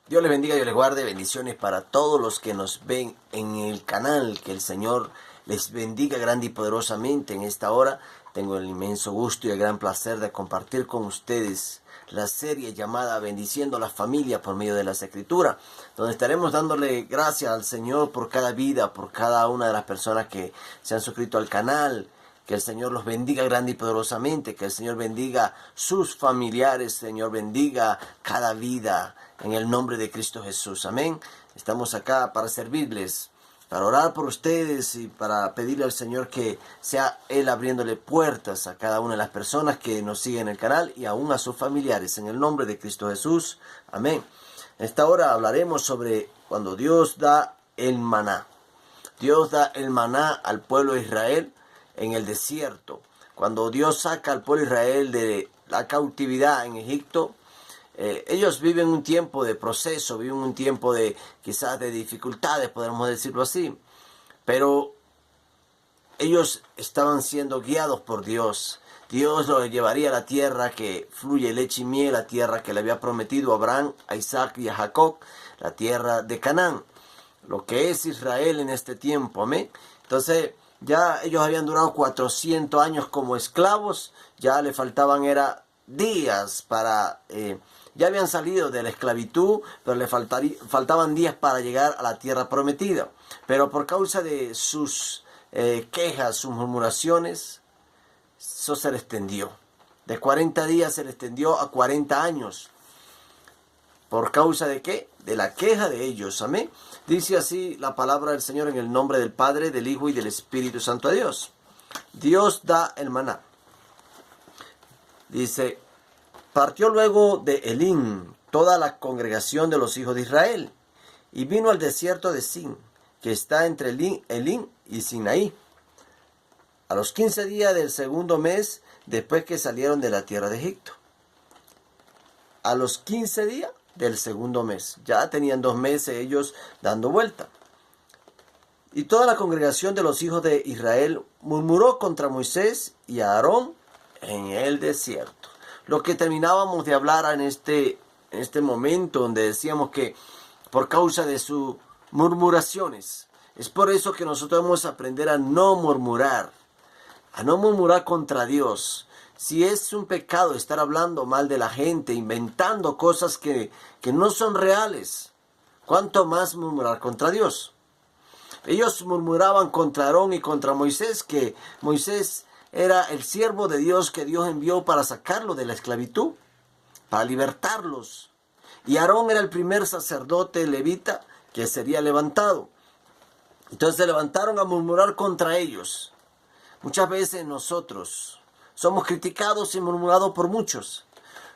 Dios les bendiga, Dios les guarde, bendiciones para todos los que nos ven en el canal, que el Señor les bendiga grande y poderosamente en esta hora. Tengo el inmenso gusto y el gran placer de compartir con ustedes la serie llamada Bendiciendo a la Familia por medio de las Escrituras, donde estaremos dándole gracias al Señor por cada vida, por cada una de las personas que se han suscrito al canal. Que el Señor los bendiga grande y poderosamente, que el Señor bendiga sus familiares, Señor bendiga cada vida en el nombre de Cristo Jesús. Amén. Estamos acá para servirles, para orar por ustedes y para pedirle al Señor que sea Él abriéndole puertas a cada una de las personas que nos siguen en el canal y aún a sus familiares en el nombre de Cristo Jesús. Amén. En esta hora hablaremos sobre cuando Dios da el maná. Dios da el maná al pueblo de Israel en el desierto. Cuando Dios saca al pueblo de Israel de la cautividad en Egipto, ellos viven un tiempo de proceso, viven un tiempo de quizás de dificultades, podemos decirlo así. Pero ellos estaban siendo guiados por Dios. Dios los llevaría a la tierra que fluye leche y miel, la tierra que le había prometido a Abraham, a Isaac y a Jacob, la tierra de Canaán, lo que es Israel en este tiempo. Amén. Entonces, ya ellos habían durado 400 años como esclavos, ya le faltaban era días para... ya habían salido de la esclavitud, pero le faltaban días para llegar a la tierra prometida. Pero por causa de sus quejas, sus murmuraciones, eso se le extendió. De 40 días se le extendió a 40 años. ¿Por causa de qué? De la queja de ellos. Amén. Dice así la palabra del Señor en el nombre del Padre, del Hijo y del Espíritu Santo a Dios. Dios da el maná. Dice, partió luego de Elim toda la congregación de los hijos de Israel y vino al desierto de Sin, que está entre Elim y Sinaí, a los 15 días del segundo mes después que salieron de la tierra de Egipto. A los 15 días del segundo mes. Ya tenían 2 meses ellos dando vuelta. Y toda la congregación de los hijos de Israel murmuró contra Moisés y a Aarón en el desierto. Lo que terminábamos de hablar en este momento, donde decíamos que por causa de sus murmuraciones, es por eso que nosotros debemos aprender a no murmurar contra Dios. Si es un pecado estar hablando mal de la gente, inventando cosas que no son reales, ¿cuánto más murmurar contra Dios? Ellos murmuraban contra Aarón y contra Moisés, que Moisés era el siervo de Dios que Dios envió para sacarlo de la esclavitud, para libertarlos. Y Aarón era el primer sacerdote levita que sería levantado. Entonces se levantaron a murmurar contra ellos. Muchas veces nosotros somos criticados y murmurados por muchos,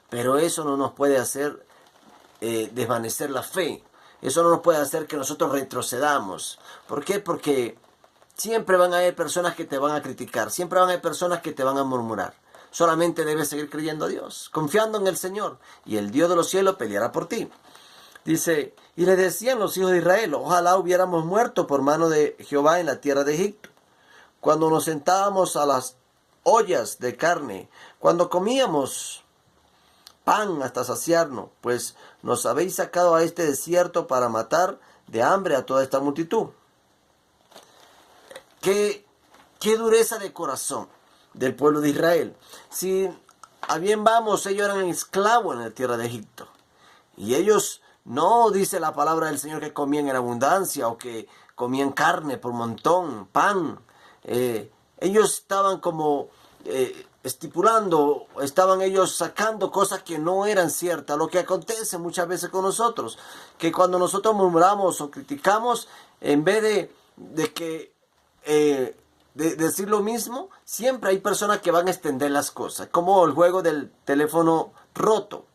pero eso no nos puede hacer desvanecer la fe. Eso no nos puede hacer que nosotros retrocedamos. ¿Por qué? Porque siempre van a haber personas que te van a criticar, siempre van a haber personas que te van a murmurar. Solamente debes seguir creyendo a Dios, confiando en el Señor, y el Dios de los cielos peleará por ti. Dice, y le decían los hijos de Israel, ojalá hubiéramos muerto por mano de Jehová en la tierra de Egipto, cuando nos sentábamos a las ollas de carne, cuando comíamos pan hasta saciarnos, pues nos habéis sacado a este desierto para matar de hambre a toda esta multitud. Qué dureza de corazón del pueblo de Israel. Si a bien vamos, ellos eran esclavos en la tierra de Egipto. Y ellos no dice la palabra del Señor que comían en abundancia o que comían carne por montón, pan. Ellos estaban como estipulando, estaban ellos sacando cosas que no eran ciertas. Lo que acontece muchas veces con nosotros, que cuando nosotros murmuramos o criticamos, en vez de decir lo mismo, siempre hay personas que van a extender las cosas, como el juego del teléfono roto.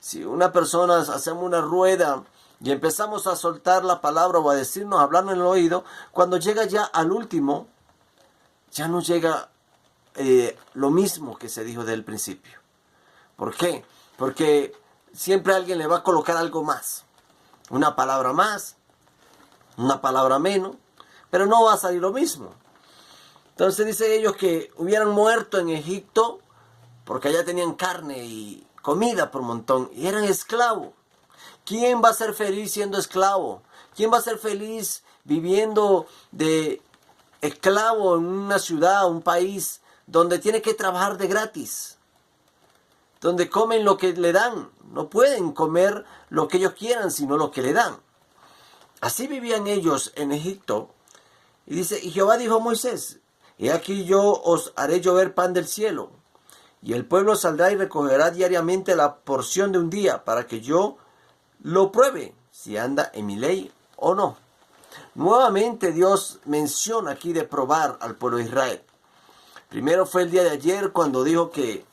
Si una persona hacemos una rueda y empezamos a soltar la palabra o a decirnos, a hablarnos en el oído, cuando llega ya al último, ya no llega lo mismo que se dijo desde el principio. ¿Por qué? Porque siempre alguien le va a colocar algo más. Una palabra más, una palabra menos, pero no va a salir lo mismo. Entonces dicen ellos que hubieran muerto en Egipto porque allá tenían carne y comida por montón y eran esclavos. ¿Quién va a ser feliz siendo esclavo? ¿Quién va a ser feliz viviendo de esclavo en una ciudad, un país donde tiene que trabajar de gratis? Donde comen lo que le dan. No pueden comer lo que ellos quieran, sino lo que le dan. Así vivían ellos en Egipto. Y dice, y Jehová dijo a Moisés, he aquí yo os haré llover pan del cielo, y el pueblo saldrá y recogerá diariamente la porción de un día, para que yo lo pruebe, si anda en mi ley o no. Nuevamente Dios menciona aquí de probar al pueblo de Israel. Primero fue el día de ayer cuando dijo que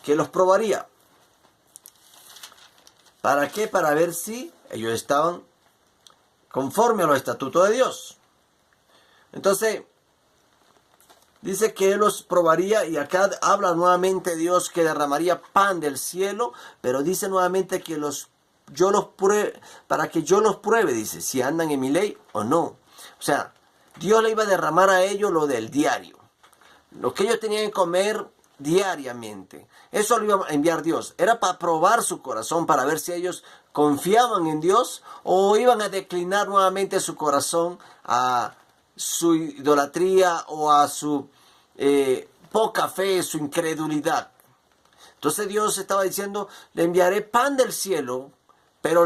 los probaría. ¿Para qué? Para ver si ellos estaban conforme a los estatutos de Dios. Entonces, dice que Él los probaría, y acá habla nuevamente Dios que derramaría pan del cielo, pero dice nuevamente que yo los pruebe, para que yo los pruebe, dice, si andan en mi ley o no. O sea, Dios le iba a derramar a ellos lo del diario, lo que ellos tenían que comer diariamente. Eso lo iba a enviar Dios. Era para probar su corazón, para ver si ellos confiaban en Dios o iban a declinar nuevamente su corazón a su idolatría o a su poca fe, su incredulidad. Entonces Dios estaba diciendo, le enviaré pan del cielo, pero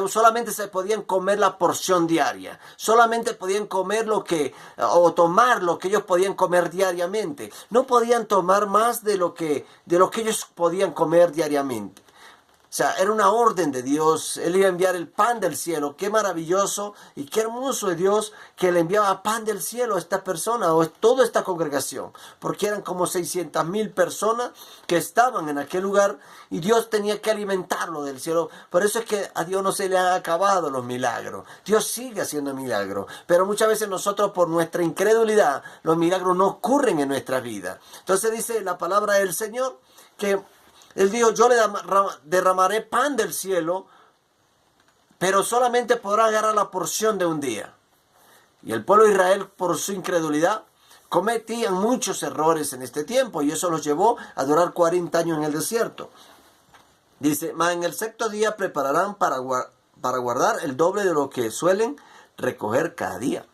solamente se podían comer la porción diaria. Solamente podían comer o tomar lo que ellos podían comer diariamente. No podían tomar más de lo que ellos podían comer diariamente. O sea, era una orden de Dios. Él iba a enviar el pan del cielo. Qué maravilloso y qué hermoso de Dios que le enviaba pan del cielo a esta persona o a toda esta congregación. Porque eran como 600,000 personas que estaban en aquel lugar y Dios tenía que alimentarlo del cielo. Por eso es que a Dios no se le han acabado los milagros. Dios sigue haciendo milagros. Pero muchas veces nosotros, por nuestra incredulidad, los milagros no ocurren en nuestra vida. Entonces dice la palabra del Señor que Él dijo, yo le derramaré pan del cielo, pero solamente podrá agarrar la porción de un día. Y el pueblo de Israel, por su incredulidad, cometían muchos errores en este tiempo, y eso los llevó a durar 40 años en el desierto. Dice, mas en el sexto día prepararán para guardar el doble de lo que suelen recoger cada día.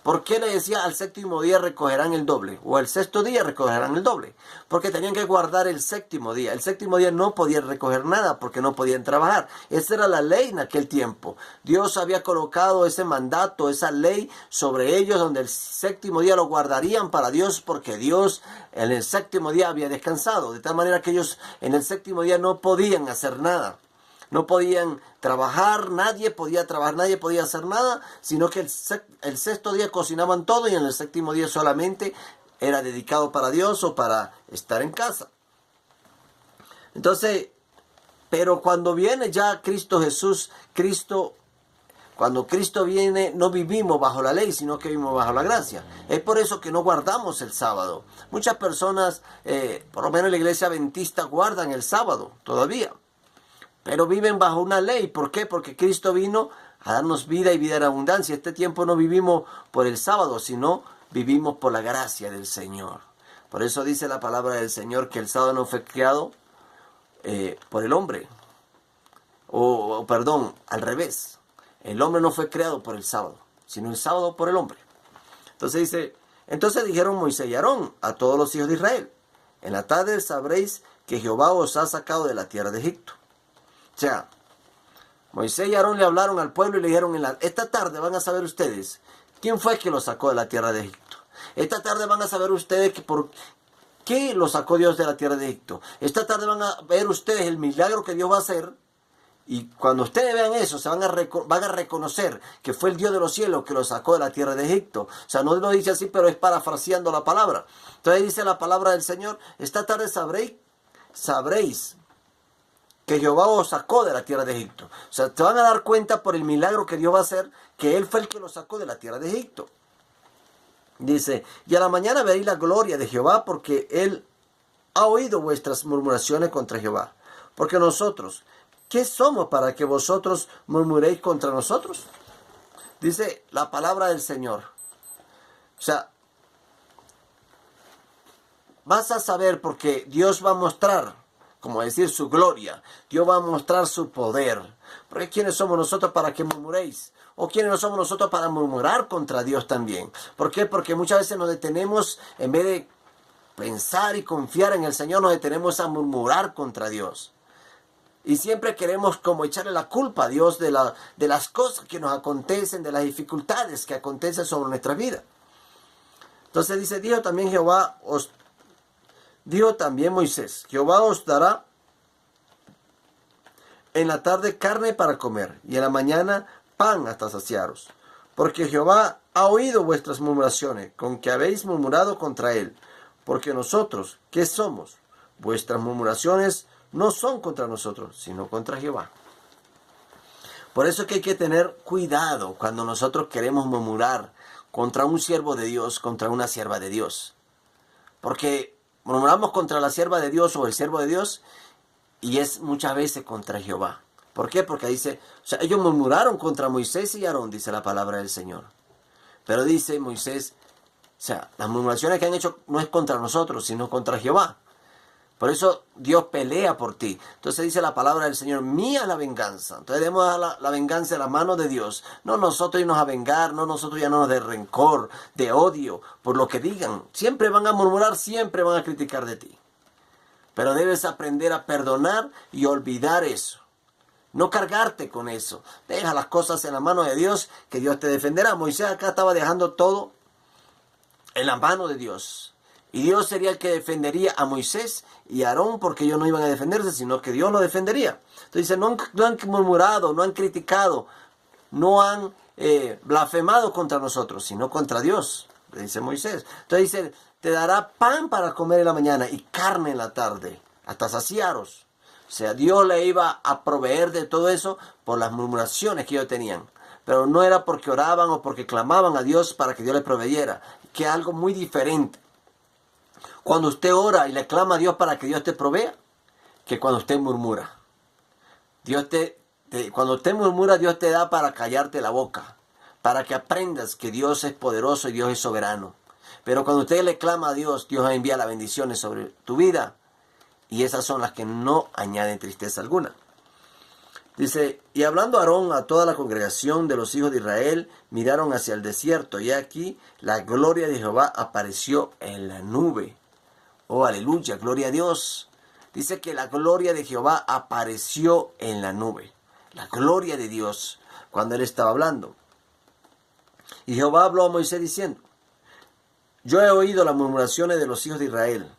¿Por qué le decía al séptimo día recogerán el doble? O al sexto día recogerán el doble. Porque tenían que guardar el séptimo día. El séptimo día no podían recoger nada porque no podían trabajar. Esa era la ley en aquel tiempo. Dios había colocado ese mandato, esa ley sobre ellos, donde el séptimo día lo guardarían para Dios, porque Dios en el séptimo día había descansado. De tal manera que ellos en el séptimo día no podían hacer nada. No podían trabajar, nadie podía trabajar, nadie podía hacer nada, sino que el sexto día cocinaban todo y en el séptimo día solamente era dedicado para Dios o para estar en casa. Entonces, pero cuando viene ya Cristo Jesús, cuando Cristo viene, no vivimos bajo la ley, sino que vivimos bajo la gracia. Es por eso que no guardamos el sábado. Muchas personas, por lo menos en la iglesia adventista, guardan el sábado todavía. Pero viven bajo una ley. ¿Por qué? Porque Cristo vino a darnos vida y vida en abundancia. Este tiempo no vivimos por el sábado, sino vivimos por la gracia del Señor. Por eso dice la palabra del Señor que el sábado no fue creado por el hombre. Perdón, al revés. El hombre no fue creado por el sábado, sino el sábado por el hombre. Entonces dijeron Moisés y Aarón a todos los hijos de Israel, en la tarde sabréis que Jehová os ha sacado de la tierra de Egipto. O sea, Moisés y Aarón le hablaron al pueblo y le dijeron, esta tarde van a saber ustedes quién fue que los sacó de la tierra de Egipto. Esta tarde van a saber ustedes por qué los sacó Dios de la tierra de Egipto. Esta tarde van a ver ustedes el milagro que Dios va a hacer. Y cuando ustedes vean eso, van a reconocer que fue el Dios de los cielos que los sacó de la tierra de Egipto. O sea, no lo dice así, pero es parafraseando la palabra. Entonces dice la palabra del Señor, esta tarde sabréis que Jehová os sacó de la tierra de Egipto. O sea, te van a dar cuenta por el milagro que Dios va a hacer, que Él fue el que los sacó de la tierra de Egipto. Dice, y a la mañana veréis la gloria de Jehová, porque Él ha oído vuestras murmuraciones contra Jehová. Porque nosotros, ¿qué somos para que vosotros murmuréis contra nosotros? Dice la palabra del Señor. O sea, vas a saber porque Dios va a mostrar como decir, su gloria. Dios va a mostrar su poder. Porque ¿quiénes somos nosotros para que murmuréis? ¿O quiénes no somos nosotros para murmurar contra Dios también? ¿Por qué? Porque muchas veces nos detenemos, en vez de pensar y confiar en el Señor, nos detenemos a murmurar contra Dios. Y siempre queremos como echarle la culpa a Dios de las cosas que nos acontecen, de las dificultades que acontecen sobre nuestra vida. Entonces dice, dijo también Moisés, Jehová os dará en la tarde carne para comer, y en la mañana pan hasta saciaros. Porque Jehová ha oído vuestras murmuraciones, con que habéis murmurado contra él. Porque nosotros, ¿qué somos? Vuestras murmuraciones no son contra nosotros, sino contra Jehová. Por eso es que hay que tener cuidado cuando nosotros queremos murmurar contra un siervo de Dios, contra una sierva de Dios. Porque murmuramos contra la sierva de Dios o el siervo de Dios y es muchas veces contra Jehová. ¿Por qué? Porque dice, o sea, ellos murmuraron contra Moisés y Aarón, dice la palabra del Señor. Pero dice Moisés, o sea, las murmuraciones que han hecho no es contra nosotros, sino contra Jehová. Por eso Dios pelea por ti. Entonces dice la palabra del Señor, mía la venganza. Entonces debemos dar la venganza a la mano de Dios. No nosotros irnos a vengar, no nosotros llenarnos de rencor, de odio, por lo que digan. Siempre van a murmurar, siempre van a criticar de ti. Pero debes aprender a perdonar y olvidar eso. No cargarte con eso. Deja las cosas en la mano de Dios, que Dios te defenderá. Moisés acá estaba dejando todo en la mano de Dios. Y Dios sería el que defendería a Moisés y a Aarón, porque ellos no iban a defenderse, sino que Dios lo defendería. Entonces dice, no han murmurado, no han criticado, no han blasfemado contra nosotros, sino contra Dios, dice Moisés. Entonces dice, te dará pan para comer en la mañana y carne en la tarde, hasta saciaros. O sea, Dios le iba a proveer de todo eso por las murmuraciones que ellos tenían. Pero no era porque oraban o porque clamaban a Dios para que Dios les proveyera, que es algo muy diferente. Cuando usted ora y le clama a Dios para que Dios te provea, que cuando usted murmura. Cuando usted murmura, Dios te da para callarte la boca, para que aprendas que Dios es poderoso y Dios es soberano. Pero cuando usted le clama a Dios, Dios envía las bendiciones sobre tu vida, y esas son las que no añaden tristeza alguna. Dice, y hablando Aarón a toda la congregación de los hijos de Israel, miraron hacia el desierto, y aquí la gloria de Jehová apareció en la nube. Oh, aleluya, gloria a Dios. Dice que la gloria de Jehová apareció en la nube. La gloria de Dios, cuando él estaba hablando. Y Jehová habló a Moisés diciendo, yo he oído las murmuraciones de los hijos de Israel.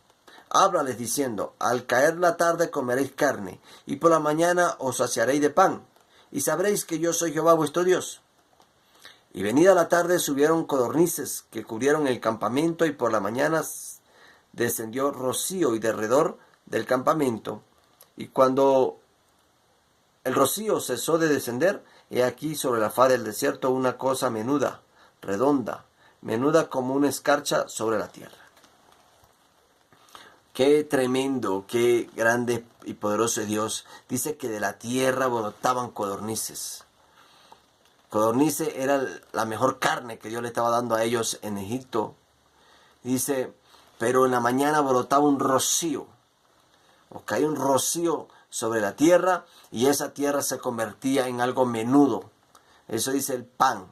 Háblales diciendo, al caer la tarde comeréis carne, y por la mañana os saciaréis de pan, y sabréis que yo soy Jehová vuestro Dios. Y venida la tarde subieron codornices que cubrieron el campamento, y por la mañana descendió rocío y derredor del campamento. Y cuando el rocío cesó de descender, he aquí sobre la faz del desierto una cosa menuda, redonda, menuda como una escarcha sobre la tierra. Qué tremendo, qué grande y poderoso es Dios. Dice que de la tierra brotaban codornices. Codornices era la mejor carne que Dios le estaba dando a ellos en Egipto. Dice, pero en la mañana brotaba un rocío. O caía un rocío sobre la tierra y esa tierra se convertía en algo menudo. Eso dice el pan,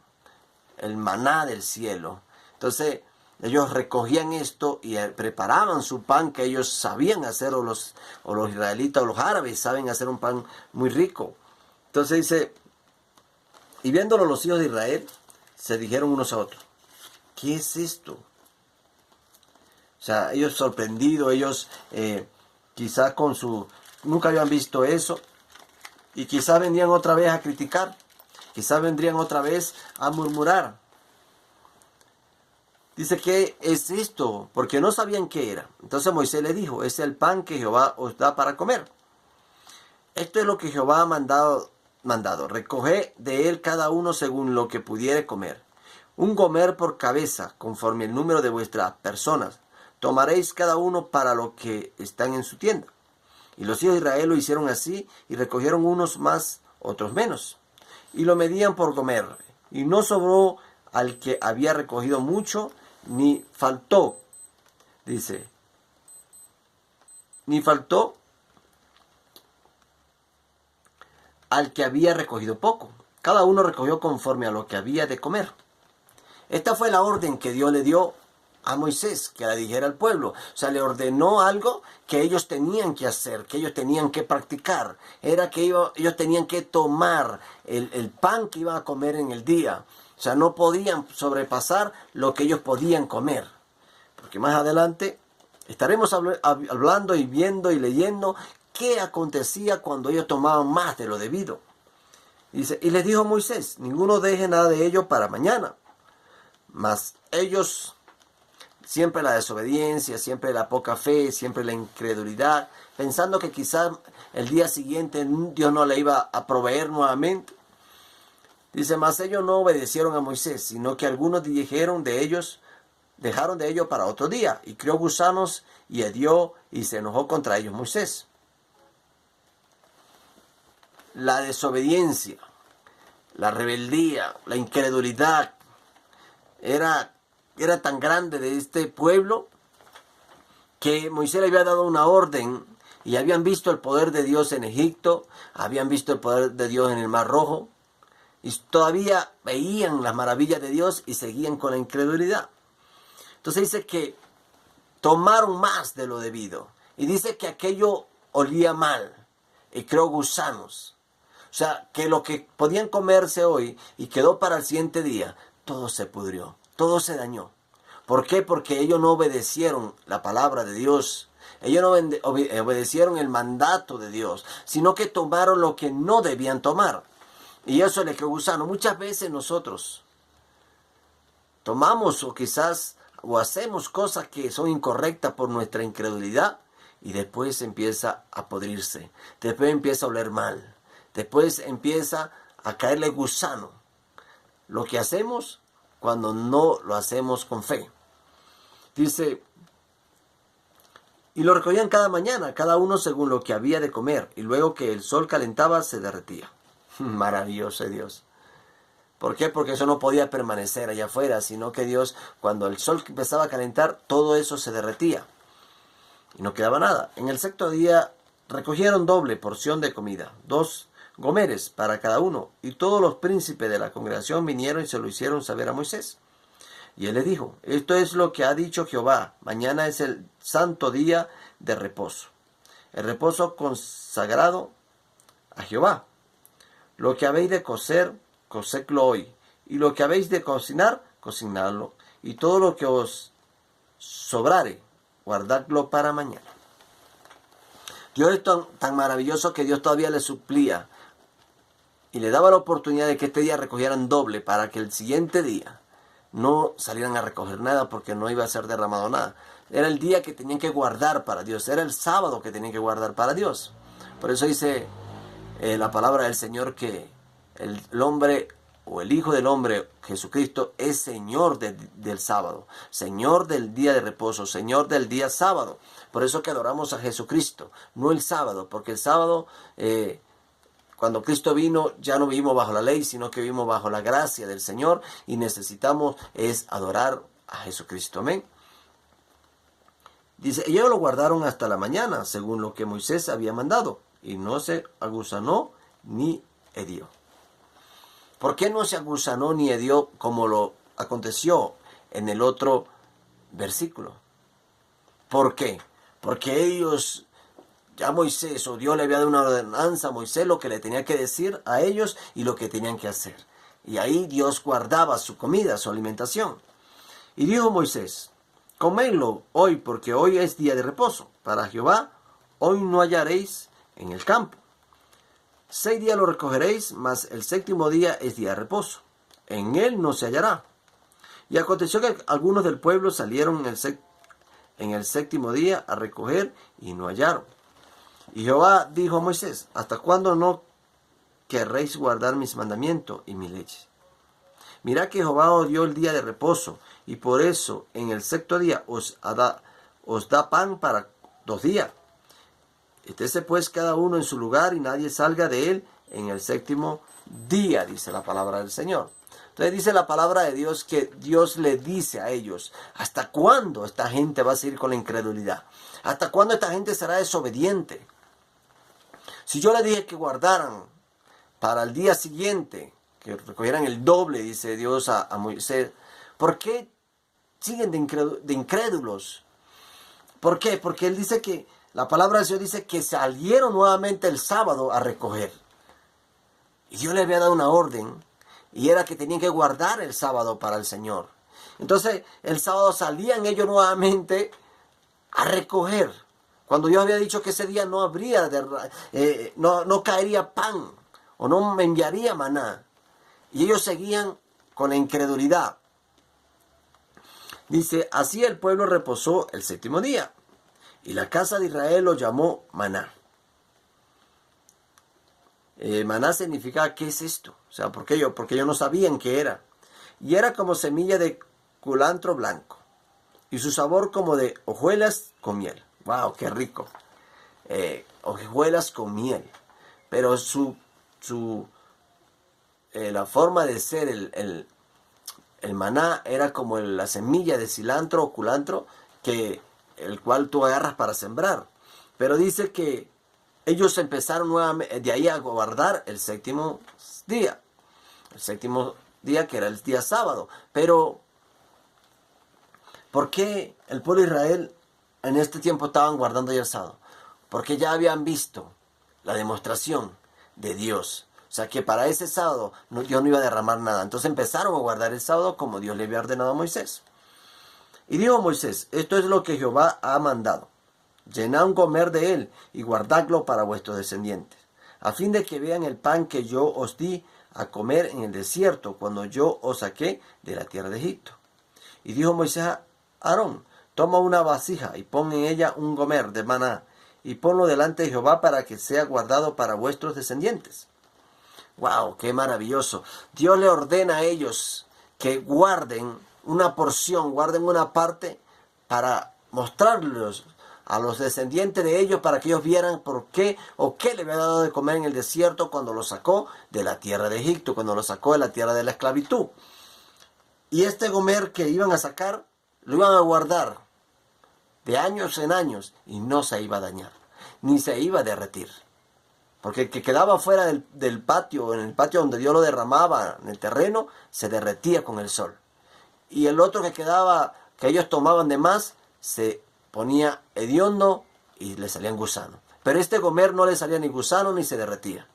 el maná del cielo. Entonces, ellos recogían esto y preparaban su pan que ellos sabían hacer, o los israelitas o los árabes saben hacer un pan muy rico. Entonces dice, y viéndolo los hijos de Israel, se dijeron unos a otros, ¿qué es esto? O sea, ellos sorprendidos, ellos quizás nunca habían visto eso, y quizás vendrían otra vez a criticar, quizás vendrían otra vez a murmurar. Dice, ¿qué es esto? Porque no sabían qué era. Entonces Moisés le dijo, es el pan que Jehová os da para comer. Esto es lo que Jehová ha mandado. Recoged de él cada uno según lo que pudiere comer. Un gomer por cabeza, conforme el número de vuestras personas. Tomaréis cada uno para lo que están en su tienda. Y los hijos de Israel lo hicieron así, y recogieron unos más, otros menos. Y lo medían por gomer. Y no sobró al que había recogido mucho, ni faltó, dice, ni faltó al que había recogido poco. Cada uno recogió conforme a lo que había de comer. Esta fue la orden que Dios le dio a Moisés, que la dijera al pueblo. O sea, le ordenó algo que ellos tenían que hacer, que ellos tenían que practicar. Era que ellos tenían que tomar el pan que iban a comer en el día. O sea, no podían sobrepasar lo que ellos podían comer. Porque más adelante estaremos hablando y viendo y leyendo qué acontecía cuando ellos tomaban más de lo debido. Dice, y les dijo Moisés, ninguno deje nada de ello para mañana. Mas ellos, siempre la desobediencia, siempre la poca fe, siempre la incredulidad, pensando que quizás el día siguiente Dios no le iba a proveer nuevamente. Dice, mas ellos no obedecieron a Moisés, sino que algunos dejaron de ello para otro día, y crió gusanos y hedió y se enojó contra ellos Moisés. La desobediencia, la rebeldía, la incredulidad era tan grande de este pueblo que Moisés le había dado una orden y habían visto el poder de Dios en Egipto, habían visto el poder de Dios en el Mar Rojo y todavía veían las maravillas de Dios y seguían con la incredulidad. Entonces dice que tomaron más de lo debido y dice que aquello olía mal y creó gusanos. O sea, que lo que podían comerse hoy y quedó para el siguiente día, todo se pudrió, todo se dañó. ¿Por qué? Porque ellos no obedecieron la palabra de Dios. Ellos no obedecieron el mandato de Dios, sino que tomaron lo que no debían tomar. Y eso les creó gusano. Muchas veces nosotros tomamos o hacemos cosas que son incorrectas por nuestra incredulidad y después empieza a podrirse. Después empieza a oler mal. Después empieza a caerle gusano. Lo que hacemos cuando no lo hacemos con fe. Dice, y lo recogían cada mañana, cada uno según lo que había de comer, y luego que el sol calentaba, se derretía. Maravilloso Dios. ¿Por qué? Porque eso no podía permanecer allá afuera, sino que Dios, cuando el sol empezaba a calentar, todo eso se derretía. Y no quedaba nada. En el sexto día recogieron doble porción de comida, 2 gomeres para cada uno, y todos los príncipes de la congregación vinieron y se lo hicieron saber a Moisés. Y él le dijo, esto es lo que ha dicho Jehová, mañana es el santo día de reposo, el reposo consagrado a Jehová. Lo que habéis de cocer, cocedlo hoy, y lo que habéis de cocinar, cocinadlo, y todo lo que os sobrare, guardadlo para mañana. Dios es tan maravilloso que Dios todavía le suplía y le daba la oportunidad de que este día recogieran doble para que el siguiente día no salieran a recoger nada porque no iba a ser derramado nada. Era el día que tenían que guardar para Dios, era el sábado que tenían que guardar para Dios. Por eso dice la palabra del Señor que el hombre o el Hijo del Hombre, Jesucristo, es Señor del sábado, Señor del día de reposo, Señor del día sábado. Por eso que adoramos a Jesucristo, no el sábado, porque el sábado, cuando Cristo vino, ya no vivimos bajo la ley, sino que vivimos bajo la gracia del Señor y necesitamos es adorar a Jesucristo. Amén. Dice, ellos lo guardaron hasta la mañana, según lo que Moisés había mandado, y no se agusanó ni hedió. ¿Por qué no se agusanó ni hedió como lo aconteció en el otro versículo? ¿Por qué? Porque ellos, ya Moisés o Dios le había dado una ordenanza a Moisés lo que le tenía que decir a ellos y lo que tenían que hacer. Y ahí Dios guardaba su comida, su alimentación. Y dijo Moisés, comedlo hoy porque hoy es día de reposo. Para Jehová, hoy no hallaréis en el campo. 6 días lo recogeréis, mas el 7º día es día de reposo. En él no se hallará. Y aconteció que algunos del pueblo salieron en el 7º día a recoger y no hallaron. Y Jehová dijo a Moisés, ¿hasta cuándo no querréis guardar mis mandamientos y mis leyes? Mirad que Jehová os dio el día de reposo, y por eso en el 6º día os da pan para 2 días. Estése pues cada uno en su lugar y nadie salga de él en el 7º día, dice la palabra del Señor. Entonces dice la palabra de Dios que Dios le dice a ellos, ¿hasta cuándo esta gente va a seguir con la incredulidad? ¿Hasta cuándo esta gente será desobediente? Si yo les dije que guardaran para el día siguiente, que recogieran el doble, dice Dios a Moisés. ¿Por qué siguen de incrédulos? ¿Por qué? Porque él dice que, la palabra de Dios dice que salieron nuevamente el sábado a recoger. Y Dios le había dado una orden, y era que tenían que guardar el sábado para el Señor. Entonces, el sábado salían ellos nuevamente a recoger. Cuando Dios había dicho que ese día no habría, no caería pan, o no me enviaría maná. Y ellos seguían con la incredulidad. Dice, así el pueblo reposó el séptimo día, y la casa de Israel lo llamó maná. Maná significa, ¿qué es esto? O sea, porque ellos no sabían qué era. Y era como semilla de culantro blanco, y su sabor como de hojuelas con miel. ¡Wow! ¡Qué rico! Hojuelas con miel. Pero la forma de ser el maná era como la semilla de cilantro o culantro, el cual tú agarras para sembrar. Pero dice que ellos empezaron nuevamente de ahí a guardar el séptimo día. El séptimo día, que era el día sábado. Pero, ¿por qué el pueblo de Israel en este tiempo estaban guardando ya el sábado? Porque ya habían visto la demostración de Dios. O sea que para ese sábado Dios no iba a derramar nada. Entonces empezaron a guardar el sábado como Dios le había ordenado a Moisés. Y dijo Moisés, esto es lo que Jehová ha mandado. Llenad un gomer de él y guardadlo para vuestros descendientes, a fin de que vean el pan que yo os di a comer en el desierto, cuando yo os saqué de la tierra de Egipto. Y dijo Moisés a Aarón, toma una vasija y pon en ella un gomer de maná, y ponlo delante de Jehová para que sea guardado para vuestros descendientes. ¡Wow! ¡Qué maravilloso! Dios le ordena a ellos que guarden una porción, guarden una parte para mostrarlos a los descendientes de ellos, para que ellos vieran por qué o qué le había dado de comer en el desierto cuando lo sacó de la tierra de Egipto, cuando lo sacó de la tierra de la esclavitud. Y este gomer que iban a sacar, lo iban a guardar de años en años y no se iba a dañar, ni se iba a derretir. Porque el que quedaba fuera del patio, en el patio donde Dios lo derramaba, en el terreno, se derretía con el sol. Y el otro que quedaba, que ellos tomaban de más, se ponía hediondo y le salían gusanos. Pero este gomer no le salía ni gusano ni se derretía,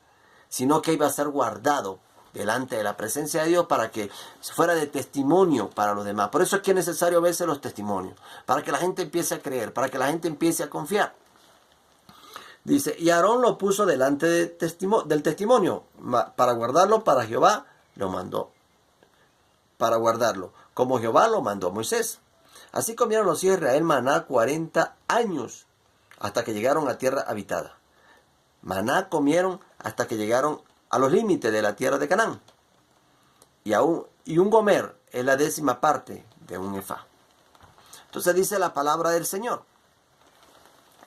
sino que iba a ser guardado delante de la presencia de Dios para que fuera de testimonio para los demás. Por eso es que es necesario a veces los testimonios, para que la gente empiece a creer, para que la gente empiece a confiar. Dice, y Aarón lo puso delante del testimonio, para guardarlo, para Jehová lo mandó, para guardarlo, como Jehová lo mandó a Moisés. Así comieron los hijos de Israel maná 40 años, hasta que llegaron a tierra habitada. Maná comieron hasta que llegaron a los límites de la tierra de Canaán. Y un gomer es la 10ª parte de un efá. Entonces dice la palabra del Señor,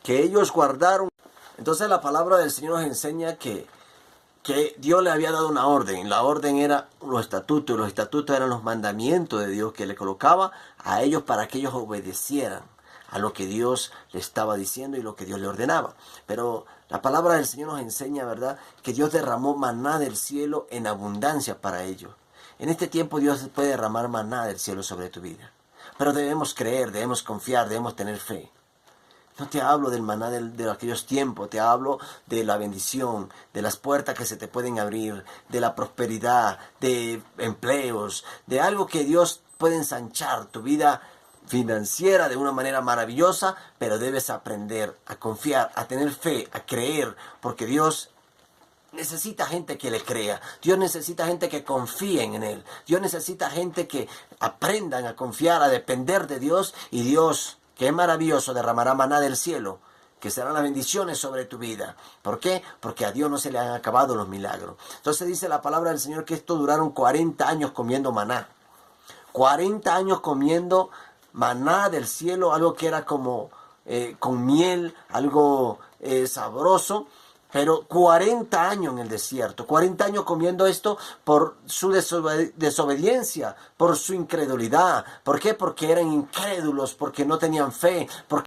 que ellos guardaron. Entonces la palabra del Señor nos enseña que Dios le había dado una orden. La orden era los estatutos. Los estatutos eran los mandamientos de Dios que le colocaba a ellos para que ellos obedecieran a lo que Dios le estaba diciendo y lo que Dios le ordenaba. Pero la palabra del Señor nos enseña, ¿verdad?, que Dios derramó maná del cielo en abundancia para ellos. En este tiempo Dios puede derramar maná del cielo sobre tu vida. Pero debemos creer, debemos confiar, debemos tener fe. No te hablo del maná de aquellos tiempos, te hablo de la bendición, de las puertas que se te pueden abrir, de la prosperidad, de empleos, de algo que Dios puede ensanchar tu vida financiera de una manera maravillosa, pero debes aprender a confiar, a tener fe, a creer, porque Dios necesita gente que le crea. Dios necesita gente que confíen en Él. Dios necesita gente que aprendan a confiar, a depender de Dios, y Dios, que es maravilloso, derramará maná del cielo, que serán las bendiciones sobre tu vida. ¿Por qué? Porque a Dios no se le han acabado los milagros. Entonces dice la palabra del Señor que esto duraron 40 años comiendo maná. 40 años comiendo maná del cielo, algo que era como con miel, algo sabroso. Pero 40 años en el desierto, 40 años comiendo esto por su desobediencia, por su incredulidad. ¿Por qué? Porque eran incrédulos, porque no tenían fe, porque